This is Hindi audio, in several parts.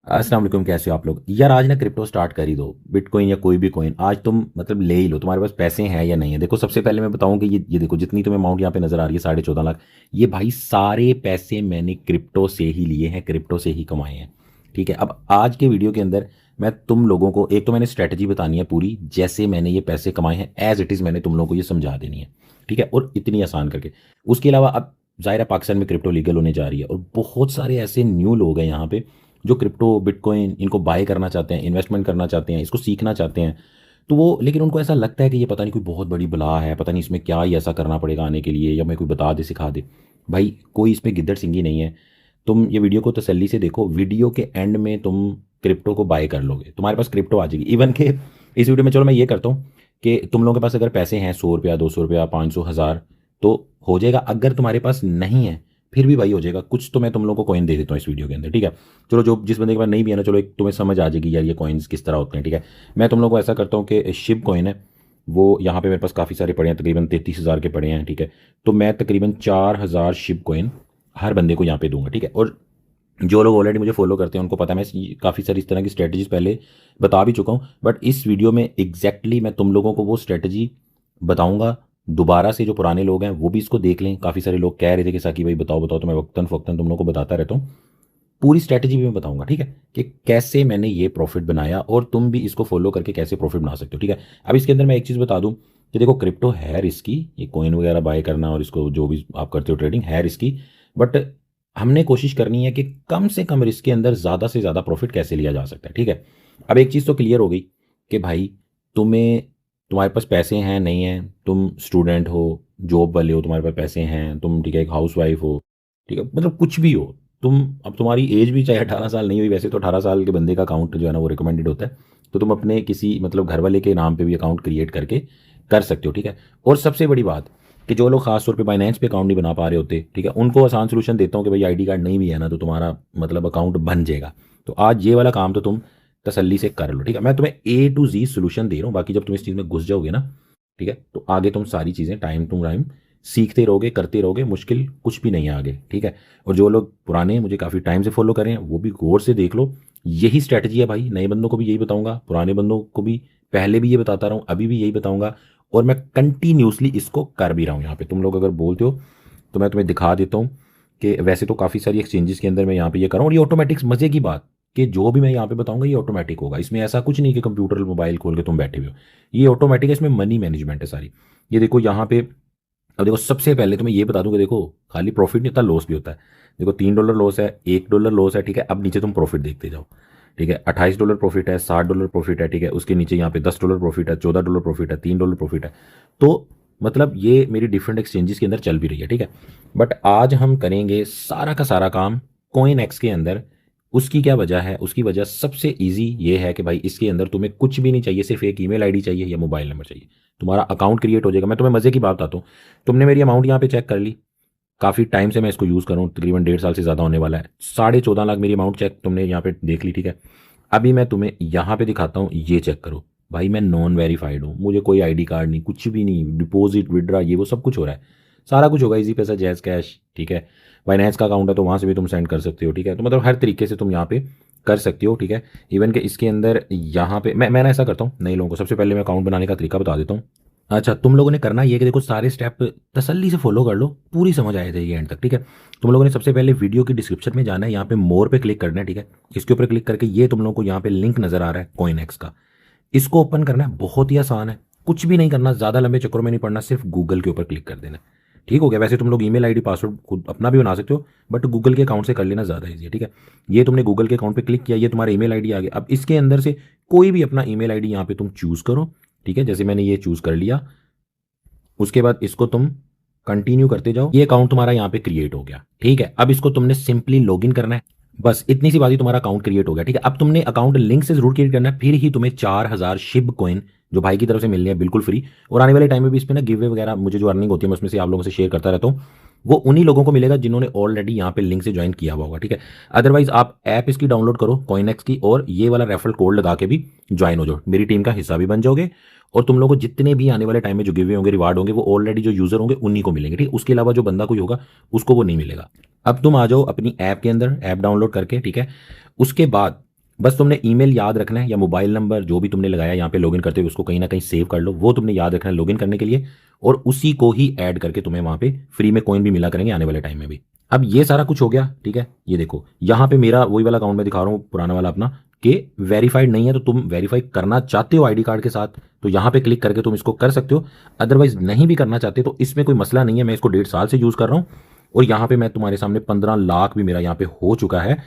अस्सलाम वालेकुम, कैसे हो आप लोग यार। आज ना क्रिप्टो स्टार्ट कर ही दो, बिटकॉइन या कोई भी कॉइन। आज तुम मतलब ले ही लो, तुम्हारे पास पैसे हैं या नहीं है। देखो सबसे पहले मैं बताऊं कि ये देखो जितनी तुम्हें अमाउंट यहाँ पे नजर आ रही है 14.5 लाख, ये भाई सारे पैसे मैंने क्रिप्टो से ही लिए हैं, क्रिप्टो से ही कमाए हैं। ठीक है, अब आज के वीडियो के अंदर मैं तुम लोगों को एक तो मैंने स्ट्रैटेजी बतानी है पूरी, जैसे मैंने ये पैसे कमाए हैं एज इट इज़ मैंने तुम लोगों को ये समझा देनी है। ठीक है, और इतनी आसान करके। उसके अलावा अब ज़ाहिर है पाकिस्तान में क्रिप्टो लीगल होने जा रही है, और बहुत सारे ऐसे न्यू लोग हैं यहाँ पे जो क्रिप्टो बिटकॉइन इनको बाय करना चाहते हैं, इन्वेस्टमेंट करना चाहते हैं, इसको सीखना चाहते हैं। तो वो लेकिन उनको ऐसा लगता है कि ये पता नहीं कोई बहुत बड़ी बला है, पता नहीं इसमें क्या ही ऐसा करना पड़ेगा आने के लिए, या मैं कोई बता दे सिखा दे। भाई कोई इसमें गिद्दड़ सिंगी नहीं है। तुम ये वीडियो को तसल्ली से देखो, वीडियो के एंड में तुम क्रिप्टो को बाय कर लोगे, तुम्हारे पास क्रिप्टो आ जाएगी। इवन के इस वीडियो में चलो मैं ये करता हूँ कि तुम लोगों के पास अगर पैसे हैं 100 रुपया, 200 रुपया, 500, 1000 तो हो जाएगा। अगर तुम्हारे पास नहीं है फिर भी भाई हो जाएगा। कुछ तो मैं तुम लोगों को कॉइन दे देता हूँ इस वीडियो के अंदर। ठीक है, चलो जो जिस बंदे के पास नहीं भी है ना, चलो एक तुम्हें समझ आ जाएगी यार ये कॉइन्स किस तरह होते हैं। ठीक है, मैं तुम लोगों को ऐसा करता हूँ कि शिप कॉइन है वो यहाँ पे मेरे पास काफ़ी सारे पड़े हैं, तकरीबन 33,000 के पड़े हैं। ठीक है, तो मैं तकरीबन 4,000 शिप कॉइन हर बंदे को यहाँ पे दूंगा। ठीक है, और जो लोग ऑलरेडी मुझे फॉलो करते हैं उनको पता है मैं काफ़ी सारी इस तरह की स्ट्रेटजीज पहले बता भी चुका हूँ, बट इस वीडियो में एग्जैक्टली मैं तुम लोगों को वो स्ट्रेटजी बताऊंगा दोबारा से। जो पुराने लोग हैं वो भी इसको देख लें। काफ़ी सारे लोग कह रहे थे कि साकी भाई बताओ बताओ, तो मैं वक्तन फ़क्तन तुम लोगों को बताता रहता हूँ। पूरी स्ट्रैटेजी भी मैं बताऊंगा। ठीक है, कि कैसे मैंने ये प्रॉफिट बनाया और तुम भी इसको फॉलो करके कैसे प्रॉफिट बना सकते हो। ठीक है, अब इसके अंदर मैं एक चीज़ बता दूं कि देखो क्रिप्टो है रिस्की, ये कॉइन वगैरह बाय करना और इसको जो भी आप करते हो ट्रेडिंग है रिस्की, बट हमने कोशिश करनी है कि कम से कम रिस्क के अंदर ज़्यादा से ज़्यादा प्रॉफिट कैसे लिया जा सकता है। ठीक है, अब एक चीज़ तो क्लियर हो गई कि भाई तुम्हें तुम्हारे पास पैसे हैं नहीं हैं, तुम स्टूडेंट हो, जॉब वाले हो, तुम्हारे पास पैसे हैं, तुम ठीक है एक हाउस वाइफ हो, ठीक है मतलब कुछ भी हो तुम। अब तुम्हारी एज भी चाहे 18 साल नहीं हुई, वैसे तो 18 साल के बंदे का अकाउंट जो है ना वो रिकमेंडेड होता है, तो तुम अपने किसी मतलब घर वाले के नाम पे भी अकाउंट क्रिएट करके कर सकते हो। ठीक है, और सबसे बड़ी बात कि जो लोग खास तौर पे बाइनेंस पे अकाउंट नहीं बना पा रहे होते, ठीक है, उनको आसान सोल्यूशन देता हूँ कि भाई आईडी कार्ड नहीं भी है ना तो तुम्हारा मतलब अकाउंट बन जाएगा। तो आज ये वाला काम तो तुम तसल्ली से कर लो। ठीक है, मैं तुम्हें ए टू जी सोल्यूशन दे रहा हूँ, बाकी जब तुम इस चीज़ में घुस जाओगे ना, ठीक है, तो आगे तुम सारी चीज़ें टाइम टू टाइम सीखते रहोगे, करते रहोगे, मुश्किल कुछ भी नहीं है आगे। ठीक है, और जो लोग पुराने मुझे काफ़ी टाइम से फॉलो कर रहे हैं वो भी गौर से देख लो, यही स्ट्रैटेजी है भाई। नए बंदों को भी यही बताऊंगा, पुराने बंदों को भी पहले भी ये बताता रहा हूँ, अभी भी यही बताऊंगा, और मैं कंटिन्यूसली इसको कर भी रहा हूँ। यहाँ पे तुम लोग अगर बोलते हो तो मैं तुम्हें दिखा देता हूँ कि वैसे तो काफ़ी सारी एक्सचेंजेस के अंदर मैं यहाँ पे ये कर रहा हूँ, और ये ऑटोमेटिक्स मज़े की बात कि जो भी मैं यहाँ पे बताऊंगा ये ऑटोमेटिक होगा। इसमें ऐसा कुछ नहीं कि कंप्यूटर मोबाइल खोल के तुम बैठे हुए हो, ये ऑटोमेटिक है। इसमें मनी मैनेजमेंट है सारी। ये देखो यहाँ पे, अब देखो सबसे पहले तो मैं ये बता दूं कि देखो खाली प्रॉफिट नहीं होता, लॉस भी होता है। देखो $3 लॉस है, $1 लॉस है। ठीक है, अब नीचे तुम प्रॉफिट देखते जाओ। ठीक है, $28 प्रॉफिट है, $60 प्रॉफिट है। ठीक है, उसके नीचे यहाँ पे $10 प्रॉफिट है, $14 प्रॉफिट है, $3 प्रॉफिट है। तो मतलब ये मेरी डिफरेंट एक्सचेंजेस के अंदर चल भी रही है। ठीक है, बट आज हम करेंगे सारा का सारा काम कॉइन एक्स के अंदर। उसकी क्या वजह है? उसकी वजह सबसे ईजी ये है कि भाई इसके अंदर तुम्हें कुछ भी नहीं चाहिए, सिर्फ एक ईमेल आईडी चाहिए या मोबाइल नंबर चाहिए, तुम्हारा अकाउंट क्रिएट हो जाएगा। मैं तुम्हें मजे की बात बताता हूँ, तुमने मेरी अमाउंट यहाँ पे चेक कर ली, काफ़ी टाइम से मैं इसको यूज़ कर रहा हूँ, तकरीबन 1.5 साल से ज़्यादा होने वाला है। 14.5 लाख मेरी अमाउंट चेक तुमने यहाँ पे देख ली। ठीक है, अभी मैं तुम्हें यहाँ पे दिखाता हूँ, ये चेक करो भाई, मैं नॉन वेरीफाइड हूँ, मुझे कोई आईडी कार्ड नहीं, कुछ भी नहीं, डिपॉजिट विड्रा ये वो सब कुछ हो रहा है, सारा कुछ होगा इजी पैसा, जैज़ कैश। ठीक है, फाइनेंस का अकाउंट है तो वहाँ से भी तुम सेंड कर सकते हो। ठीक है, तो मतलब हर तरीके से तुम यहाँ पे कर सकते हो। ठीक है, इवन के इसके अंदर यहाँ पे मैं ना ऐसा करता हूँ नए लोगों को, सबसे पहले मैं अकाउंट बनाने का तरीका बता देता हूँ। अच्छा, तुम लोगों ने करना ये कि देखो सारे स्टेप तसल्ली से फॉलो कर लो, पूरी समझ आए थे ये एंड तक। ठीक है, तुम लोगों ने सबसे पहले वीडियो की डिस्क्रिप्शन में जाना है, यहाँ पे मोर पे क्लिक करना है। ठीक है, इसके ऊपर क्लिक करके ये तुम लोगों को यहाँ पे लिंक नजर आ रहा है कॉइन एक्स का, इसको ओपन करना है। बहुत ही आसान है, कुछ भी नहीं करना, ज़्यादा लंबे चक्करों में नहीं पड़ना, सिर्फ गूगल के ऊपर क्लिक कर देना है। ठीक हो गया? वैसे तुम लोग ईमेल आईडी पासवर्ड खुद अपना भी बना सकते हो, बट गूगल के अकाउंट से कर लेना ज़्यादा ईजी है। ठीक है, ये तुमने गूगल के अकाउंट पे क्लिक किया, ये तुम्हारा ईमेल आईडी आ गया। अब इसके अंदर से कोई भी अपना ईमेल आईडी यहाँ पे तुम चूज़ करो। ठीक है, जैसे मैंने ये चूज़ कर लिया, उसके बाद इसको तुम कंटिन्यू करते जाओ, ये अकाउंट तुम्हारा यहाँ पे क्रिएट हो गया। ठीक है, अब इसको तुमने सिंपली लॉगिन करना है, बस इतनी सी बात ही, तुम्हारा अकाउंट क्रिएट हो गया। ठीक है, अब तुमने अकाउंट लिंक से जरूर क्रिएट करना है, फिर ही तुम्हें 4,000 शिब कॉइन जो भाई की तरफ से मिलनी है बिल्कुल फ्री। और आने वाले टाइम में भी इस पर ना गिव वे वगैरह मुझे जो अर्निंग होती है मैं उसमें से आप लोगों से शेयर करता रहता हूँ, वो उन्हीं लोगों को मिलेगा जिन्होंने ऑलरेडी यहाँ पे लिंक से ज्वाइन किया हुआ होगा। ठीक है, अदरवाइज आप ऐप इसकी डाउनलोड करो कॉइनएक्स की, और ये वाला रेफरल कोड लगा के भी ज्वाइन हो जाओ, मेरी टीम का हिस्सा भी बन जाओगे, और तुम लोगों को जितने भी आने वाले टाइम में जो गिवे होंगे, रिवार्ड होंगे, वो ऑलरेडी जो यूजर होंगे उन्हीं को मिलेंगे। ठीक, उसके अलावा जो बंदा कोई होगा उसको वो नहीं मिलेगा। अब तुम आ जाओ अपनी ऐप के अंदर, ऐप डाउनलोड करके। ठीक है, उसके बाद बस तुमने ईमेल याद रखना है या मोबाइल नंबर जो भी तुमने लगाया यहाँ पे लॉगिन करते हुए उसको कहीं ना कहीं सेव कर लो, वो तुमने याद रखना है लॉगिन करने के लिए, और उसी को ही ऐड करके तुम्हें वहाँ पे फ्री में कॉइन भी मिला करेंगे आने वाले टाइम में भी। अब ये सारा कुछ हो गया, ठीक है। ये देखो यहाँ पे मेरा वही वाला अकाउंट मैं दिखा रहा हूँ पुराना वाला अपना, कि वेरीफाइड नहीं है तो तुम वेरीफाई करना चाहते हो आईडी कार्ड के साथ तो यहाँ पे क्लिक करके तुम इसको कर सकते हो। अदरवाइज नहीं भी करना चाहते तो इसमें कोई मसला नहीं है, मैं इसको 1.5 साल से यूज़ कर रहा हूँ और यहाँ पे मैं तुम्हारे सामने 15 लाख भी मेरा यहाँ पे हो चुका है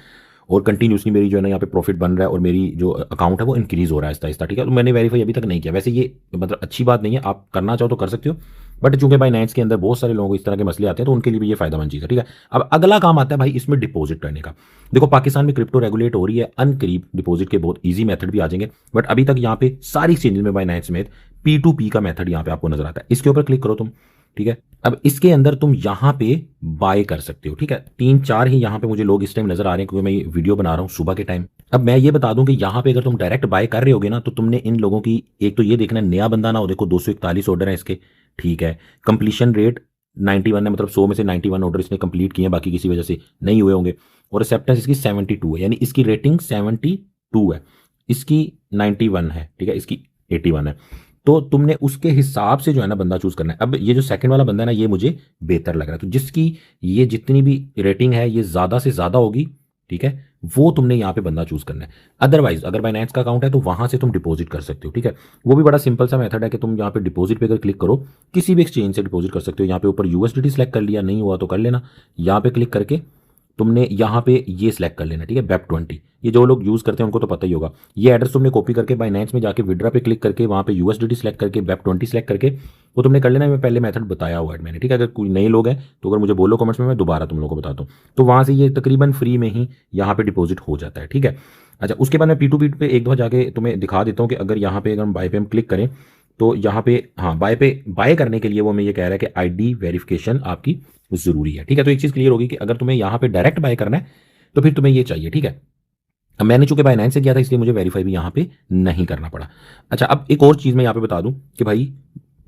और कंटिन्यूसली मेरी जो है ना यहाँ पे प्रॉफिट बन रहा है और मेरी जो अकाउंट है वो इंक्रीज हो रहा है आहिस्ता आहिस्ता, ठीक है। तो मैंने वेरीफाई अभी तक नहीं किया, वैसे ये मतलब अच्छी बात नहीं है, आप करना चाहो तो कर सकते हो, बट चूंकि बाइनेंस के अंदर बहुत सारे लोगों को इस तरह के मसले आते हैं तो उनके लिए भी ये फायदेमंद चीज़ है, ठीक है। अब अगला काम आता है भाई इसमें डिपॉजिट करने का। देखो पाकिस्तान में क्रिप्टो रेगुलेट हो रही है, अनकरीब डिपॉजिट के बहुत ईजी मेथड भी आ जाएंगे, बट अभी तक यहाँ पे सारी एक्सचेंजेस में बाइनेंस समेत P2P का मेथड यहाँ पे आपको नजर आता है। इसके ऊपर क्लिक करो तुम, ठीक है। अब इसके अंदर तुम यहाँ पे बाय कर सकते हो, ठीक है। 3-4 ही यहाँ पे मुझे लोग इस टाइम नजर आ रहे हैं क्योंकि मैं ये वीडियो बना रहा हूँ सुबह के टाइम। अब मैं ये बता दूं कि यहाँ पे अगर तुम डायरेक्ट बाय कर रहे होगे ना तो तुमने इन लोगों की एक तो ये देखना नया बंदा ना हो, देखो 241 ऑर्डर है इसके, ठीक है। कंप्लीशन रेट 91 है, मतलब 100 में से 91 ऑर्डर इसने कंप्लीट किए हैं, बाकी किसी वजह से नहीं हुए होंगे। और एक्सेप्टेंस इसकी 72 है, यानी इसकी रेटिंग 72 है, इसकी 91 है, ठीक है, इसकी 81 है। तो तुमने उसके हिसाब से जो है ना बंदा चूज करना है। अब ये जो सेकंड वाला बंदा है ना ये मुझे बेहतर लग रहा है, तो जिसकी ये जितनी भी रेटिंग है ये ज्यादा से ज्यादा होगी, ठीक है, वो तुमने यहाँ पे बंदा चूज करना है। अदरवाइज अगर बाइनेंस का अकाउंट है तो वहां से तुम डिपॉजिट कर सकते हो, ठीक है। वो भी बड़ा सिंपल सा मेथड है कि तुम यहाँ पे डिपॉजिट पे अगर क्लिक करो किसी भी एक्सचेंज से डिपॉजिट कर सकते हो। यहाँ पे ऊपर यूएसडीटी सेलेक्ट कर लिया, नहीं हुआ तो कर लेना, यहाँ पे क्लिक करके तुमने यहाँ पे ये सिलेक्ट कर लेना, ठीक है, वेब20। ये जो लोग यूज करते हैं उनको तो पता ही होगा। ये एड्रेस तुमने कॉपी करके बाइनेंस में जाके विड्रा पे क्लिक करके वहाँ पे यूएसडीटी सेलेक्ट करके वेब20 सेलेक्ट करके वो तुमने कर लेना। मैं पहले मेथड बताया हुआ है मैंने, ठीक है। अगर कोई नए लोग हैं तो अगर मुझे बोलो कमेंट्स में, मैं दोबारा तुम लोगों को बताता हूँ। तो वहाँ से ये तकरीबन फ्री में ही यहाँ पे डिपॉजिट हो जाता है, ठीक है। अच्छा, उसके बाद मैं P2P पे एक दफा जाके तुम्हें दिखा देता हूँ कि अगर यहाँ पे अगर हम बाय पे हम क्लिक करें तो यहाँ पे हाँ बाय पे बाय करने के लिए वो मैं ये कह रहा है कि आईडी वेरिफिकेशन आपकी जरूरी है, ठीक है। तो एक चीज क्लियर होगी कि अगर तुम्हें यहाँ पे डायरेक्ट बाय करना है तो फिर तुम्हें ये चाहिए, ठीक है। अब मैंने चूंकि बाइनेंस से किया था इसलिए मुझे वेरीफाई भी यहाँ पे नहीं करना पड़ा। अच्छा, अब एक और चीज मैं यहाँ पे बता दूं कि भाई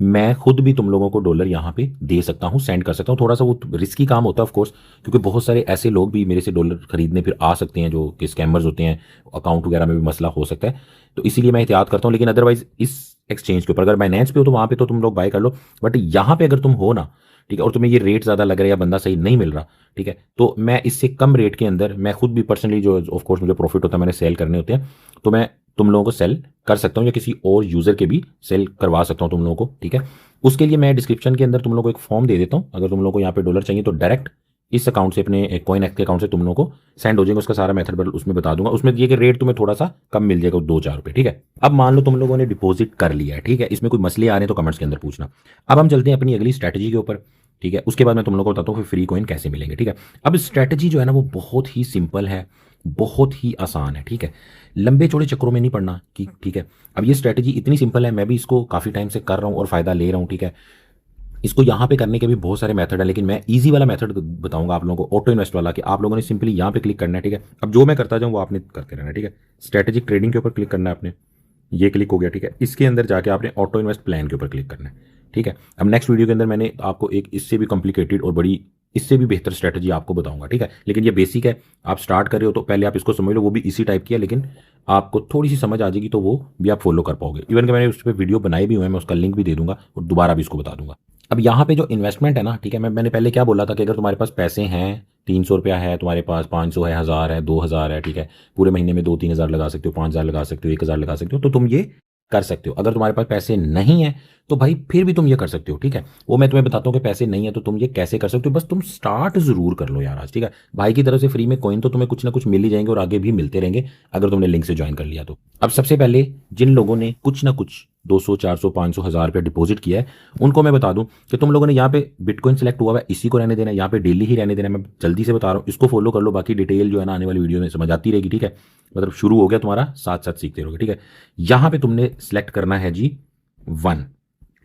मैं खुद भी तुम लोगों को डॉलर यहाँ पे दे सकता हूँ, सेंड कर सकता हूँ। थोड़ा सा वो रिस्की काम होता है ऑफ कोर्स, क्योंकि बहुत सारे ऐसे लोग भी मेरे से डॉलर खरीदने फिर आ सकते हैं जो कि स्कैमर्स होते हैं, अकाउंट वगैरह में भी मसला हो सकता है, तो इसीलिए मैं एहतियात करता हूँ। लेकिन अदरवाइज इस एक्सचेंज के ऊपर अगर बाइनेंस पे हो तो वहाँ पे तो तुम लोग बाय कर लो, बट यहाँ पे अगर तुम हो ना, ठीक है, और तुम्हें ये रेट ज़्यादा लग रहा है या बंदा सही नहीं मिल रहा, ठीक है, तो मैं इससे कम रेट के अंदर मैं खुद भी पर्सनली जो ऑफ कोर्स मुझे प्रॉफिट होता है मैंने सेल करने होते हैं, तो मैं तुम लोगों को सेल कर सकता हूँ या किसी और यूजर के भी सेल करवा सकता हूँ तुम लोगों को, ठीक है। उसके लिए मैं डिस्क्रिप्शन के अंदर तुम लोगों को एक फॉर्म दे देता हूँ। अगर तुम लोगों को यहाँ पे डॉलर चाहिए तो डायरेक्ट इस अकाउंट से अपने कॉइन के अकाउंट से तुम लोगों को सेंड हो जाएगा, उसका सारा मेथड उसमें बता दूंगा। उसमें ये कि रेट तुम्हें थोड़ा सा कम मिल जाएगा, 2-4 रुपए, ठीक है। अब मान लो तुम लोगों ने डिपॉजिट कर लिया है, ठीक है, इसमें कोई मसले आ रहे हैं तो कमेंट्स के अंदर पूछना। अब हम चलते हैं अपनी अगली स्ट्रैटेजी के ऊपर, ठीक है। उसके बाद मैं तुम लोगों को बताता हूँ फ्री कॉइन कैसे मिलेंगे, ठीक है। अब स्ट्रैटेजी जो है ना वो बहुत ही सिंपल है, बहुत ही आसान है, ठीक है। लंबे चौड़े चक्रों में नहीं पड़ना कि, ठीक है। अब ये स्ट्रैटेजी इतनी सिंपल है, मैं भी इसको काफ़ी टाइम से कर रहा हूँ और फायदा ले रहा हूँ, ठीक है। इसको यहाँ पे करने के भी बहुत सारे मेथड है, लेकिन मैं इजी वाला मेथड बताऊंगा आप लोगों को, ऑटो इन्वेस्ट वाला, कि आप लोगों ने सिंपली यहाँ पे क्लिक करना है, ठीक है। अब जो मैं करता जाऊँ वो आपने करते रहना, ठीक है। स्ट्रैटेजिक ट्रेडिंग के ऊपर क्लिक करना है आपने, ये क्लिक हो गया, ठीक है। इसके अंदर जाके आपने ऑटो इन्वेस्ट प्लान के ऊपर क्लिक करना है, ठीक है। अब नेक्स्ट वीडियो के अंदर मैंने आपको एक इससे भी कॉम्प्लिकेटेड और बड़ी इससे भी बेहतर स्ट्रैटेजी आपको बताऊंगा, ठीक है। लेकिन ये बेसिक है, आप स्टार्ट कर रहे हो तो पहले आप इसको समझ लो, वो भी इसी टाइप की है, लेकिन आपको थोड़ी सी समझ आ जाएगी तो वो भी आप फॉलो कर पाओगे। इवन कि मैंने उस पर वीडियो बनाई भी हुई है, मैं उसका लिंक भी दे दूंगा और दोबारा भी इसको बता दूंगा। अब यहाँ पे जो इन्वेस्टमेंट है ना, ठीक है, मैंने पहले क्या बोला था कि अगर तुम्हारे पास पैसे हैं, 300 रुपया है तुम्हारे पास, 500 है, 1000 है, 2000 है, ठीक है, पूरे महीने में 2-3 हज़ार लगा सकते हो, 5000 लगा सकते हो, 1000 लगा सकते हो, तो तुम ये कर सकते हो। अगर तुम्हारे पास पैसे नहीं है तो भाई फिर भी तुम ये कर सकते हो, ठीक है। वो मैं तुम्हें बताता हूँ कि पैसे नहीं है तो तुम ये कैसे कर सकते हो, बस तुम स्टार्ट जरूर कर लो यार आज, ठीक है। भाई की तरफ से फ्री में कॉइन तो तुम्हें कुछ ना कुछ मिल ही जाएंगे और आगे भी मिलते रहेंगे अगर तुमने लिंक से ज्वाइन कर लिया तो। अब सबसे पहले जिन लोगों ने कुछ ना कुछ 200, 400, 500, 1000 रुपया डिपॉजिट किया है उनको मैं बता दूं कि तुम लोगों ने यहाँ पे बिटकॉइन सेलेक्ट हुआ है, इसी को रहने देना है, यहाँ पे डेली ही रहने देना है। मैं जल्दी से बता रहा हूँ, इसको फॉलो कर लो, बाकी डिटेल जो है ना आने वाली वीडियो में समझ आती रहेगी, ठीक है। मतलब शुरू हो गया तुम्हारा, साथ साथ सीखते रहोगे, ठीक है। यहाँ पे तुमने सेलेक्ट करना है जी 1,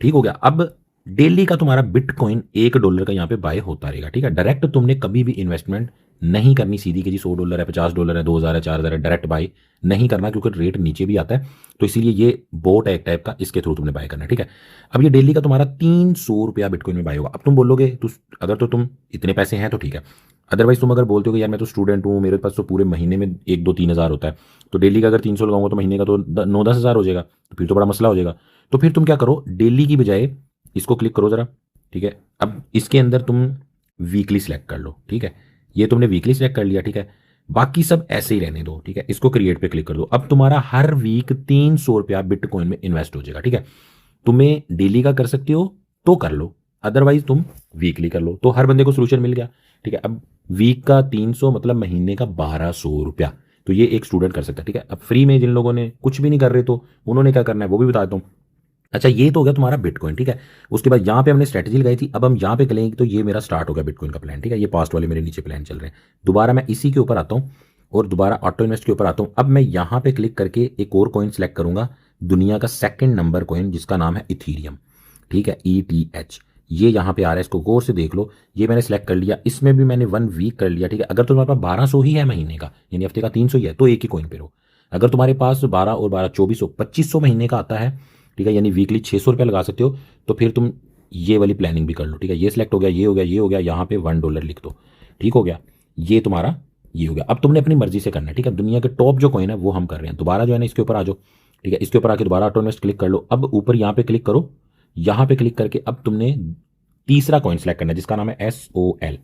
ठीक हो गया। अब डेली का तुम्हारा बिटकॉइन $1 का यहाँ पे बाय होता रहेगा, ठीक है। डायरेक्ट तुमने कभी भी इन्वेस्टमेंट नहीं करनी सीधी कि जी $100 है, $50 है, 2000 है, 4000 है, डायरेक्ट बाय नहीं करना, क्योंकि रेट नीचे भी आता है। तो इसीलिए ये बोट है एक टाइप का, इसके थ्रू तुमने बाय करना है, ठीक है। अब ये डेली का तुम्हारा ₹300 बिटकॉइन में बाय होगा। अब तुम बोलोगे तो अगर तो तुम इतने पैसे हैं तो ठीक है, अदरवाइज तुम अगर बोलते हो कि यार मैं तो स्टूडेंट हूँ, मेरे पास तो पूरे महीने में 1 2 3 हज़ार होता है, तो डेली का अगर 300 लगाऊंगा तो महीने का तो 9 10 हज़ार हो जाएगा, तो फिर तो बड़ा मसला हो जाएगा। तो फिर तुम क्या करो, डेली की बजाय इसको क्लिक करो ज़रा, ठीक है। अब इसके अंदर तुम वीकली सेलेक्ट कर लो, ठीक है। ये तुमने वीकली सेलेक्ट कर लिया, ठीक है। बाकी सब ऐसे ही रहने दो, ठीक है। इसको क्रिएट पे क्लिक कर दो। अब तुम्हारा हर वीक ₹300 बिटकॉइन में इन्वेस्ट हो जाएगा, ठीक है। तुम्हें डेली का कर सकते हो तो कर लो, अदरवाइज तुम वीकली कर लो। तो हर बंदे को सोल्यूशन मिल गया, ठीक है। अब वीक का 300 मतलब महीने का ₹1200, तो ये एक स्टूडेंट कर सकता है, ठीक है। अब फ्री में जिन लोगों ने कुछ भी नहीं कर रहे तो उन्होंने क्या करना है वो भी बता देता हूँ। अच्छा, ये तो हो गया तुम्हारा बिटकॉइन, ठीक है। उसके बाद यहाँ पे हमने स्ट्रेटजी लगाई थी, अब हम यहाँ पे करेंगे तो ये मेरा स्टार्ट हो गया बिटकॉइन का प्लान, ठीक है। ये पास्ट वाले मेरे नीचे प्लान चल रहे हैं। दोबारा मैं इसी के ऊपर आता हूँ और दोबारा ऑटो इन्वेस्ट के ऊपर आता हूँ। अब मैं यहाँ पे क्लिक करके एक और कॉइन सेलेक्ट करूंगा, दुनिया का सेकंड नंबर कॉइन जिसका नाम है इथीरियम, ठीक है, ETH। ये यहाँ पे आ रहा है, इसको गौर से देख लो। ये मैंने सेलेक्ट कर लिया, इसमें भी मैंने 1 वीक कर लिया, ठीक है। अगर तुम्हारे पास 1200 ही है महीने का, यानी हफ्ते का 300 ही है, तो एक ही कॉइन पे रहो। अगर तुम्हारे पास 12 और 12 2400 2500 महीने का आता है, ठीक है, यानी वीकली ₹600 लगा सकते हो, तो फिर तुम ये वाली प्लानिंग भी कर लो, ठीक है। ये सिलेक्ट हो गया, ये हो गया, ये हो गया, यहाँ पे $1 लिख दो, ठीक हो गया। ये तुम्हारा ये हो गया। अब तुमने अपनी मर्जी से करना है, ठीक है। दुनिया के टॉप जो कॉइन है वो हम कर रहे हैं। दोबारा जो है ना इसके ऊपर आ जाओ, ठीक है। इसके ऊपर आके दोबारा ऑटो इन्वेस्ट क्लिक कर लो। अब ऊपर यहाँ पे क्लिक करो, यहाँ पे क्लिक करके अब तुमने तीसरा कॉइन सेलेक्ट करना है जिसका नाम है SOL,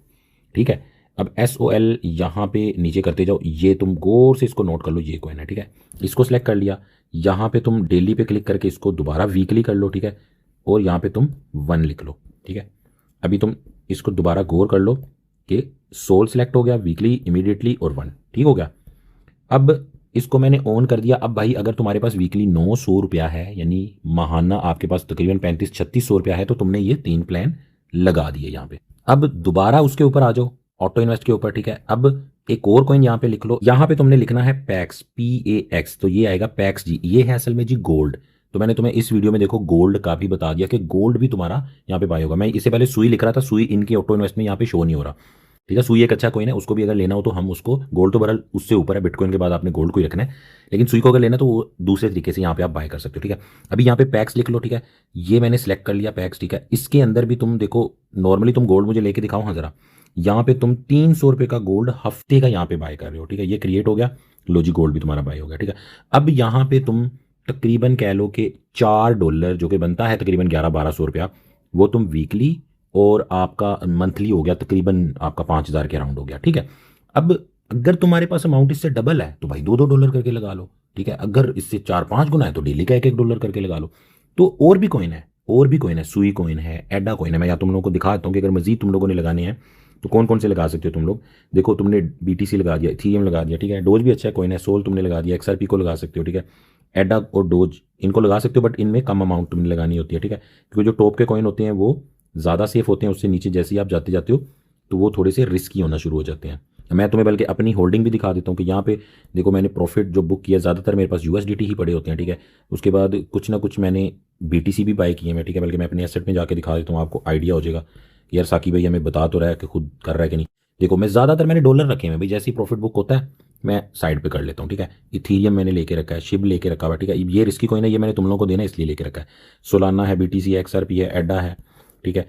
ठीक है। अब SOL यहाँ पे नीचे करते जाओ, ये तुम गौर से इसको नोट कर लो, ये कॉइन है, ठीक है। इसको सेलेक्ट कर लिया, यहाँ पे तुम डेली पे क्लिक करके इसको दोबारा वीकली कर लो, ठीक है। और यहाँ पे तुम 1 लिख लो, ठीक है। अभी तुम इसको दोबारा गौर कर लो कि सोल सेलेक्ट हो गया, वीकली इमीडिएटली और 1, ठीक हो गया। अब इसको मैंने ऑन कर दिया। अब भाई अगर तुम्हारे पास वीकली ₹900 है, यानी माहाना आपके पास तकरीबन 3500-3600 है, तो तुमने ये 3 प्लान लगा दिए यहाँ पे। अब दोबारा उसके ऊपर आ जाओ, ऑटो इन्वेस्ट के ऊपर, ठीक है। अब एक और कॉइन यहाँ पे लिख लो, यहाँ पे तुमने लिखना है पैक्स, PAX, तो ये आएगा पैक्स जी। ये है असल में जी गोल्ड। तो मैंने तुम्हें इस वीडियो में देखो गोल्ड का भी बता दिया कि गोल्ड भी तुम्हारा यहाँ पे बाय होगा। मैं इससे पहले सुई लिख रहा था, सुई इनके ऑटो इन्वेस्ट में यहाँ पे शो नहीं हो रहा, ठीक है। सुई एक अच्छा कॉइन है, उसको भी अगर लेना हो तो हम उसको, गोल्ड तो बरल उससे ऊपर है, बिटकॉइन के बाद आपने गोल्ड को ही रखना है, लेकिन सुई को अगर लेना तो वो दूसरे तरीके से यहाँ पे आप बाय कर सकते हो, ठीक है। अभी यहाँ पे पैक्स लिख लो, ठीक है। ये मैंने सेलेक्ट कर लिया पैक्स, ठीक है। इसके अंदर भी तुम देखो, नॉर्मली तुम गोल्ड मुझे लेके दिखाओ, हाँ जरा। यहाँ पे तुम ₹300 का गोल्ड हफ्ते का यहाँ पे बाय कर रहे हो, ठीक है। ये क्रिएट हो गया, लो जी गोल्ड भी तुम्हारा बाय हो गया, ठीक है। अब यहाँ पे तुम तकरीबन कह लो कि $4 जो कि बनता है तकरीबन 1100-1200, वो तुम वीकली और आपका मंथली हो गया तकरीबन आपका 5000 के अराउंड हो गया, ठीक है। अब अगर तुम्हारे पास अमाउंट इससे डबल है तो भाई $2-2 करके लगा लो, ठीक है। अगर इससे 4-5 गुना है तो डेली का $1-1 करके लगा लो। तो और भी कॉइन है, और भी कॉइन है, सुई कॉइन है, एडा कॉइन है। मैं या तुम लोगों को दिखा देता हूँ कि अगर मजीद तुम लोगों ने लगाने हैं तो कौन कौन से लगा सकते हो तुम लोग। देखो तुमने BTC लगा दिया, इथीरियम लगा दिया, ठीक है। डोज भी अच्छा कॉइन है, सोल तुमने लगा दिया, XRP को लगा सकते हो, ठीक है। एडा और डोज इनको लगा सकते हो, बट इनमें कम अमाउंट तुमने लगानी होती है, ठीक है। क्योंकि जो टॉप के कॉइन होते हैं वो ज़्यादा सेफ होते हैं, उससे नीचे जैसे ही आप जाते जाते हो तो वो थोड़े से रिस्की होना शुरू हो जाते हैं। मैं तुम्हें बल्कि अपनी होल्डिंग भी दिखा देता हूँ कि यहाँ पे देखो मैंने प्रॉफिट जो बुक किया, ज़्यादातर मेरे पास USDT ही पड़े होते हैं, ठीक है। उसके बाद कुछ ना कुछ मैंने BTC भी बाय किए हैं, ठीक है। बल्कि मैं अपने एसेट में जाके दिखा देता हूँ, आपको आइडिया हो जाएगा कि यार साकी भाई हमें बता तो रहा है कि खुद कर रहा है कि नहीं। देखो मैं ज़्यादातर मैंने डॉलर रखे हैं भाई, जैसे ही प्रॉफिट बुक होता है मैं साइड पे कर लेता हूँ, ठीक है। इथीरियम मैंने लेके रखा है, शिब लेके रखा हुआ है, ठीक है। ये रिस्की कोई ना, ये मैंने तुम लोगों को देना इसलिए लेके रखा है। सोलाना है, BTC है, XRP है, एडा है, ठीक है।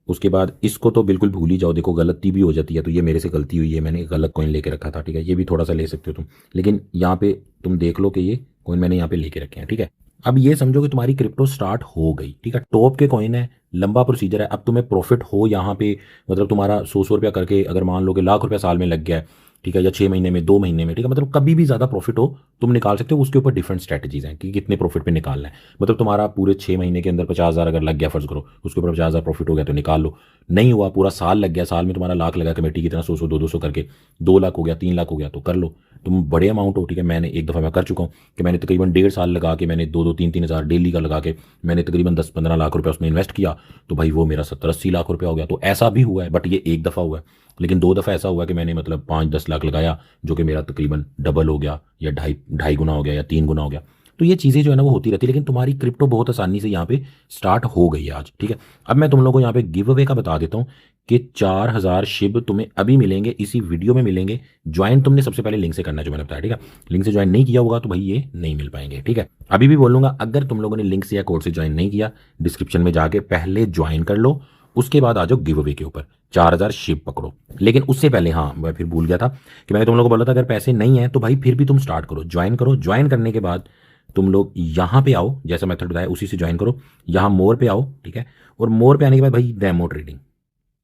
उसके बाद इसको तो बिल्कुल भूल ही जाओ, देखो गलती भी हो जाती है, तो ये मेरे से गलती हुई है, मैंने गलत कॉइन लेके रखा था, ठीक है। ये भी थोड़ा सा ले सकते हो तुम, लेकिन यहाँ पे तुम देख लो कि ये कॉइन मैंने यहाँ पे लेके रखे हैं, ठीक है। अब ये समझो कि तुम्हारी क्रिप्टो स्टार्ट हो गई, ठीक है। टॉप के कॉइन है, लंबा प्रोसीजर है। अब तुम्हें प्रॉफिट हो यहाँ पे, मतलब तुम्हारा 100 रुपया करके अगर मान लो कि ₹1,00,000 साल में लग गया है, ठीक है, या 6 महीने में, 2 महीने में, ठीक है, मतलब कभी भी ज़्यादा प्रॉफिट हो तुम निकाल सकते हो। उसके ऊपर डिफरेंट स्ट्रैटेजीज हैं कि कितने प्रॉफिट पे निकालना है। मतलब तुम्हारा पूरे 6 महीने के अंदर 50,000 अगर लग गया, फर्ज करो उसके ऊपर 50,000 प्रॉफिट हो गया तो निकाल लो। नहीं हुआ, पूरा साल लग गया, साल में तुम्हारा लाख लगा कमेटी की तरह 100-100 200 करके 2 लाख हो गया, 3 लाख हो गया तो कर लो। तुम बड़े अमाउंट हो, ठीक है। मैंने एक दफ़ा मैं कर चुका हूँ कि मैंने तकरीबन 1.5 साल लगा के मैंने 2-2 3-3 हज़ार डेली का लगा के मैंने तकरीबन 10-15 लाख रुपये उसमें इन्वेस्ट किया, तो भाई वो मेरा 70-80 लाख रुपया हो गया। तो ऐसा भी हुआ है, बट ये एक दफ़ा हुआ है। लेकिन 2 दफ़ा ऐसा हुआ कि मैंने मतलब 5-10 लाख लगाया, जो कि मेरा तकरीबन डबल हो गया या ढाई गुना हो गया या 3 गुना हो गया। तो ये चीज़ें जो है ना वो होती रहती है, लेकिन तुम्हारी क्रिप्टो बहुत आसानी से यहाँ पे स्टार्ट हो गई है आज, ठीक है। अब मैं तुम लोगों को यहाँ पे गिव अवे का बता देता हूँ कि 4000 शिप तुम्हें अभी मिलेंगे, इसी वीडियो में मिलेंगे। ज्वाइन तुमने सबसे पहले लिंक से करना है, जो मैंने बताया, ठीक है। लिंक से ज्वाइन नहीं किया होगा तो भाई ये नहीं मिल पाएंगे, ठीक है। अभी भी बोलूँगा, अगर तुम लोगों ने लिंक से या कोड से ज्वाइन नहीं किया, डिस्क्रिप्शन में जाके पहले ज्वाइन कर लो, उसके बाद आ जाओ गिव अवे के ऊपर, 4000 शिप पकड़ो। लेकिन उससे पहले, हाँ मैं फिर भूल गया था कि मैंने तुम लोगों को बोला था अगर पैसे नहीं है तो भाई फिर भी तुम स्टार्ट करो, ज्वाइन करो। ज्वाइन करने के बाद तुम लोग यहाँ पे आओ, जैसा मेथड बताया उसी से ज्वाइन करो। यहाँ मोर पे आओ, ठीक है। और मोर पे आने के बाद भाई डेमो ट्रेडिंग,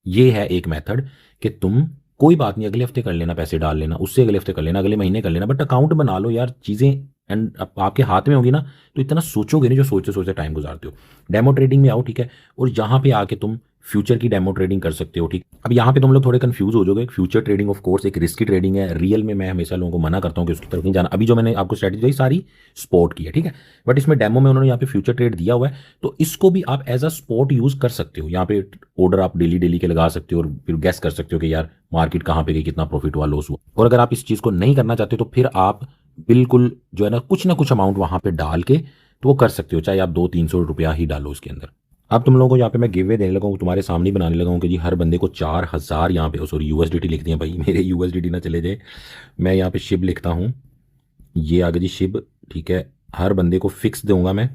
ये है एक मेथड कि तुम कोई बात नहीं, अगले हफ्ते कर लेना, पैसे डाल लेना, उससे अगले हफ्ते कर लेना, अगले महीने कर लेना, बट अकाउंट बना लो यार। चीज़ें एंड आपके हाथ में होगी ना तो इतना सोचोगे नहीं जो सोचते सोचते टाइम गुजारते हो। डेमो ट्रेडिंग में आओ, ठीक है। और यहाँ पे आके तुम फ्यूचर की डेमो ट्रेडिंग कर सकते हो, ठीक। अब यहाँ पे तुम लोग थोड़े कंफ्यूज हो जाओगे। फ्यूचर ट्रेडिंग ऑफ कोर्स एक रिस्की ट्रेडिंग है, रियल में मैं हमेशा लोगों को मना करता हूँ कि उसकी तरफ नहीं जाना। अभी जो मैंने आपको स्ट्रेटेजी दी सारी स्पॉट की है, ठीक है। बट इसमें डेमो में उन्होंने यहाँ पे फ्यूचर ट्रेड दिया हुआ है, तो इसको भी आप एज अ स्पॉट यूज कर सकते हो। यहाँ पे ऑर्डर आप डेली डेली के लगा सकते हो और फिर गैस कर सकते हो कि यार मार्केट कहाँ पे गई, कितना प्रॉफिट हुआ, लॉस हुआ। और अगर आप इस चीज़ को नहीं करना चाहते तो फिर आप बिल्कुल जो है ना कुछ अमाउंट वहाँ पे डाल के तो वो कर सकते हो, चाहे आप 200-300 रुपया ही डालो उसके अंदर। अब तुम लोगों को यहाँ पे मैं गिव वे देने लगा हूँ, तुम्हारे सामने बनाने लगा हूँ कि जी हर बंदे को 4000 यहाँ पे, सॉरी यूएसडीटी लिख दिया भाई, मेरे यूएसडीटी ना चले जाए। मैं यहाँ पे शिब लिखता हूँ, ये आगे जी शिब, ठीक है। हर बंदे को फिक्स दूंगा मैं,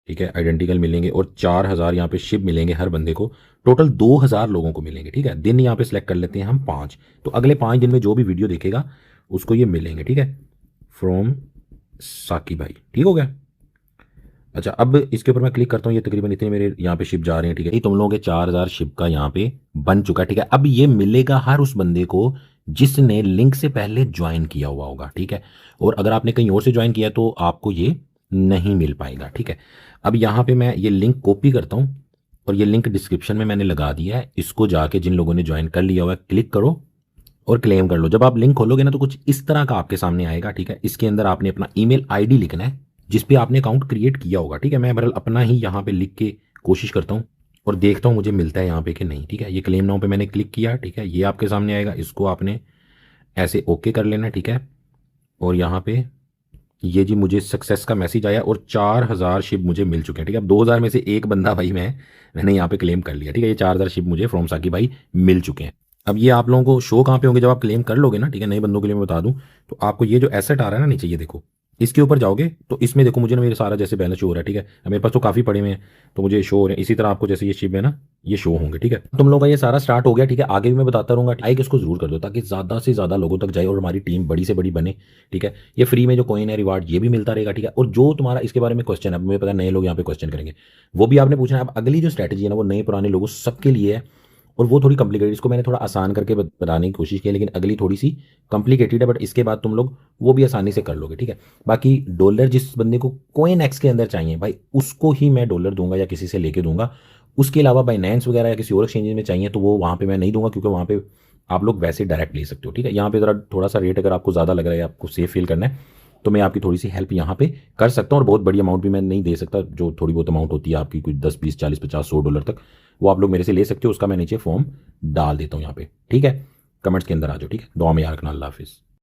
ठीक है, आइडेंटिकल मिलेंगे। और 4000 यहाँ पे शिप मिलेंगे हर बंदे को, टोटल 2000 लोगों को मिलेंगे, ठीक है। दिन यहाँ पे सिलेक्ट कर लेते हैं हम 5, तो अगले 5 दिन में जो भी वीडियो देखेगा उसको ये मिलेंगे, ठीक है। फ्रॉम साकी भाई, ठीक हो गया। अच्छा, अब इसके ऊपर मैं क्लिक करता हूँ, ये तकरीबन इतने मेरे यहाँ पे शिप जा रहे हैं, ठीक है। तुम लोगों के 4000 शिप का यहाँ पे बन चुका है, ठीक है। अब ये मिलेगा हर उस बंदे को जिसने लिंक से पहले ज्वाइन किया हुआ होगा, ठीक है। और अगर आपने कहीं और से ज्वाइन किया तो आपको ये नहीं मिल पाएगा, ठीक है। अब यहाँ पे मैं ये लिंक कॉपी करता हूँ और ये लिंक डिस्क्रिप्शन में मैंने लगा दिया है। इसको जाके जिन लोगों ने ज्वाइन कर लिया हुआ है क्लिक करो और क्लेम कर लो। जब आप लिंक खोलोगे ना तो कुछ इस तरह का आपके सामने आएगा, ठीक है। इसके अंदर आपने अपना ईमेल आईडी लिखना है जिस पे आपने अकाउंट क्रिएट किया होगा, ठीक है। मैं बहरहाल अपना ही यहाँ पे लिख के कोशिश करता हूँ और देखता हूँ मुझे मिलता है यहाँ पे कि नहीं, ठीक है। ये क्लेम नाउ पे मैंने क्लिक किया, ठीक है। ये आपके सामने आएगा, इसको आपने ऐसे ओके कर लेना, ठीक है। और यहाँ पे ये जी मुझे सक्सेस का मैसेज आया और 4000 शिप मुझे मिल चुके हैं, ठीक है। अब 2000 में से एक बंदा भाई मैंने यहाँ पे क्लेम कर लिया, ठीक है। ये 4000 शिप मुझे फ्रॉम साकी भाई मिल चुके हैं। अब ये आप लोगों को शो कहाँ पे होंगे जब आप क्लेम कर लोगे ना, ठीक है। नए बंदों के लिए मैं बता दूं तो आपको ये जो एसेट आ रहा है ना नीचे, ये देखो, इसके ऊपर जाओगे तो इसमें देखो मुझे ना मेरे सारा जैसे बैलेंस शो हो रहा है, ठीक है। अब मेरे पास तो काफ़ी पड़े हुए हैं तो मुझे शो हो रहे हैं। इसी तरह आपको जैसे ये शिप है ना ये शो होंगे, ठीक है। तुम लोगों का ये सारा स्टार्ट हो गया, ठीक है। आगे भी मैं बताता रहूँगा, लाइक इसको जरूर कर दो ताकि ज़्यादा से ज़्यादा लोगों तक जाए और हमारी टीम बड़ी से बड़ी बने, ठीक है। ये फ्री में जो कॉइन है रिवार्ड ये भी मिलता रहेगा, ठीक है। और जो तुम्हारा इसके बारे में क्वेश्चन है, मुझे पता है नए लोग यहाँ पे क्वेश्चन करेंगे, वो भी आपने पूछना है। अब अगली जो स्ट्रैटेजी है ना वो नए पुराने लोगों सबके लिए है और वो थोड़ी कॉम्प्लिकेटेड, इसको मैंने थोड़ा आसान करके बताने की कोशिश की है, लेकिन अगली थोड़ी सी कॉम्प्लिकेटेड है। बट इसके बाद तुम लोग वो भी आसानी से कर लोगे, ठीक है। बाकी डॉलर जिस बंदे को कोइन एक्स के अंदर चाहिए भाई उसको ही मैं डॉलर दूंगा या किसी से लेके दूंगा। उसके अलावा बाइनेंस वगैरह या किसी और एक्सचेंज में चाहिए तो वो वहाँ पे मैं नहीं दूंगा, क्योंकि वहाँ पे आप लोग वैसे डायरेक्ट ले सकते हो, ठीक है। यहाँ पे ज़रा थोड़ा सा रेट अगर आपको ज़्यादा लग रहा है, आपको सेफ फील करना है तो मैं आपकी थोड़ी सी हेल्प यहाँ पे कर सकता हूँ। और बहुत बड़ी अमाउंट भी मैं नहीं दे सकता, जो थोड़ी बहुत अमाउंट होती है आपकी कुछ 10 20 40 50 100 डॉलर तक, वो आप लोग मेरे से ले सकते हो। उसका मैं नीचे फॉर्म डाल देता हूँ यहाँ पे, ठीक है। कमेंट्स के अंदर आ जाओ, ठीक है। दुआ में याद रखना, अल्लाह हाफिज़।